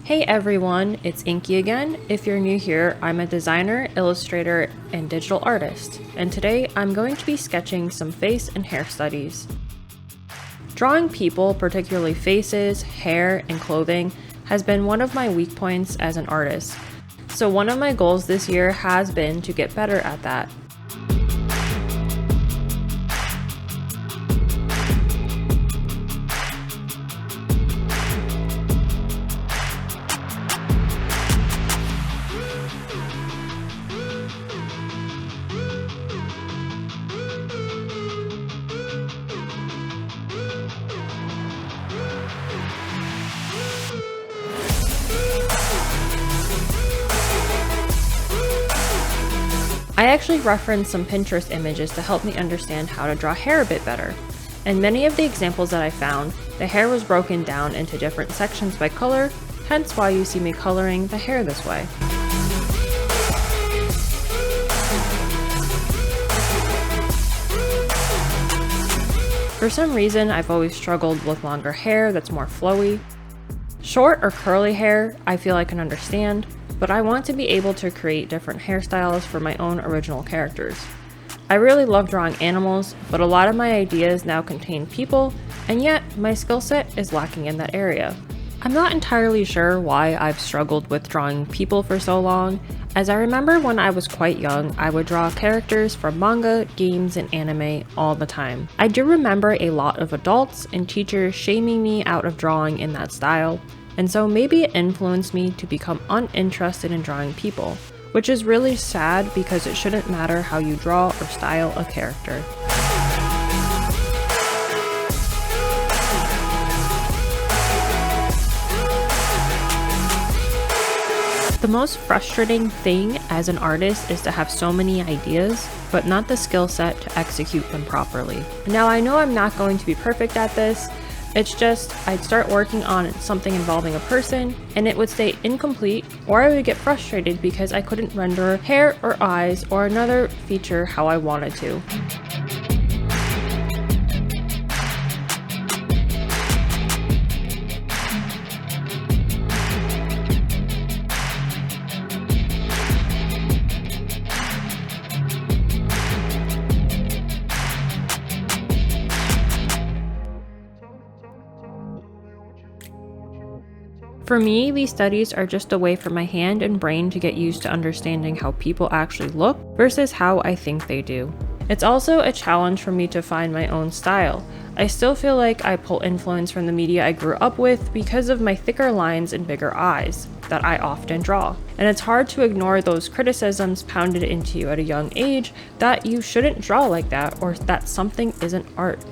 Hey everyone, it's INKY again. If you're new here, I'm a designer, illustrator, and digital artist, and today I'm going to be sketching some face and hair studies. Drawing people, particularly faces, hair, and clothing, has been one of my weak points as an artist, so one of my goals this year has been to get better at that. I actually referenced some Pinterest images to help me understand how to draw hair a bit better. In many of the examples that I found, the hair was broken down into different sections by color, hence why you see me coloring the hair this way. For some reason, I've always struggled with longer hair that's more flowy. Short or curly hair, I feel I can understand, but I want to be able to create different hairstyles for my own original characters. I really love drawing animals, but a lot of my ideas now contain people, and yet my skill set is lacking in that area. I'm not entirely sure why I've struggled with drawing people for so long, as I remember when I was quite young, I would draw characters from manga, games, and anime all the time. I do remember a lot of adults and teachers shaming me out of drawing in that style, and so maybe it influenced me to become uninterested in drawing people, which is really sad because it shouldn't matter how you draw or style a character. The most frustrating thing as an artist is to have so many ideas, but not the skill set to execute them properly. Now I know I'm not going to be perfect at this. It's just, I'd start working on something involving a person, and it would stay incomplete, or I would get frustrated because I couldn't render hair or eyes or another feature how I wanted to. For me, these studies are just a way for my hand and brain to get used to understanding how people actually look versus how I think they do. It's also a challenge for me to find my own style. I still feel like I pull influence from the media I grew up with because of my thicker lines and bigger eyes that I often draw. And it's hard to ignore those criticisms pounded into you at a young age that you shouldn't draw like that or that something isn't art.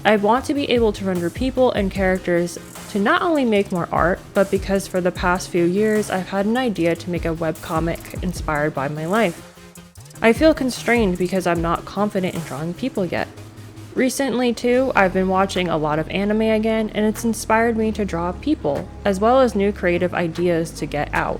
I want to be able to render people and characters to not only make more art, but because for the past few years I've had an idea to make a webcomic inspired by my life. I feel constrained because I'm not confident in drawing people yet. Recently too, I've been watching a lot of anime again, and it's inspired me to draw people, as well as new creative ideas to get out.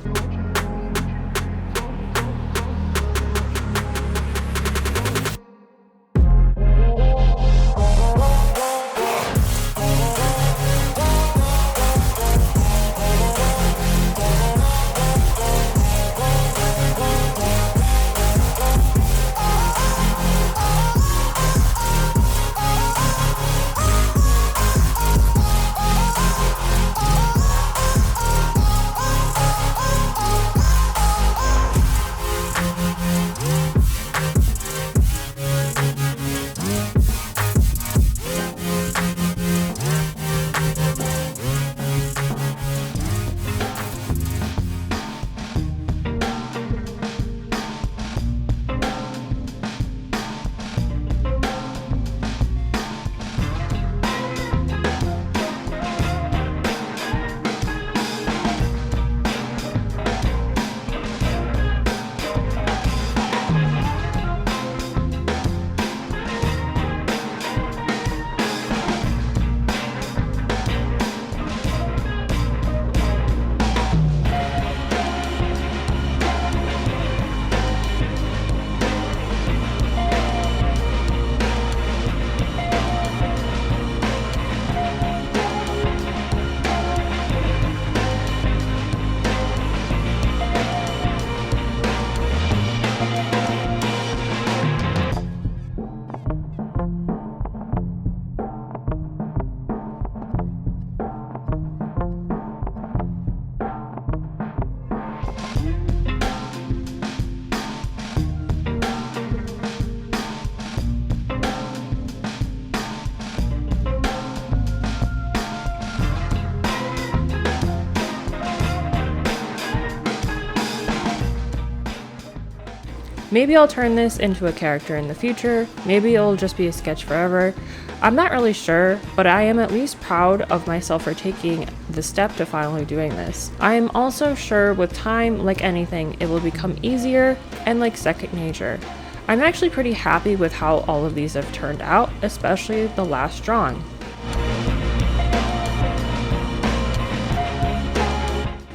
Maybe I'll turn this into a character in the future, maybe it'll just be a sketch forever. I'm not really sure, but I am at least proud of myself for taking the step to finally doing this. I am also sure with time, like anything, it will become easier and like second nature. I'm actually pretty happy with how all of these have turned out, especially the last drawing.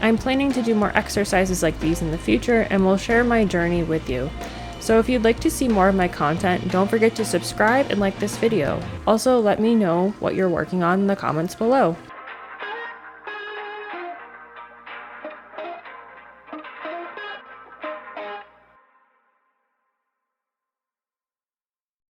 I'm planning to do more exercises like these in the future and will share my journey with you. So if you'd like to see more of my content, don't forget to subscribe and like this video. Also, let me know what you're working on in the comments below.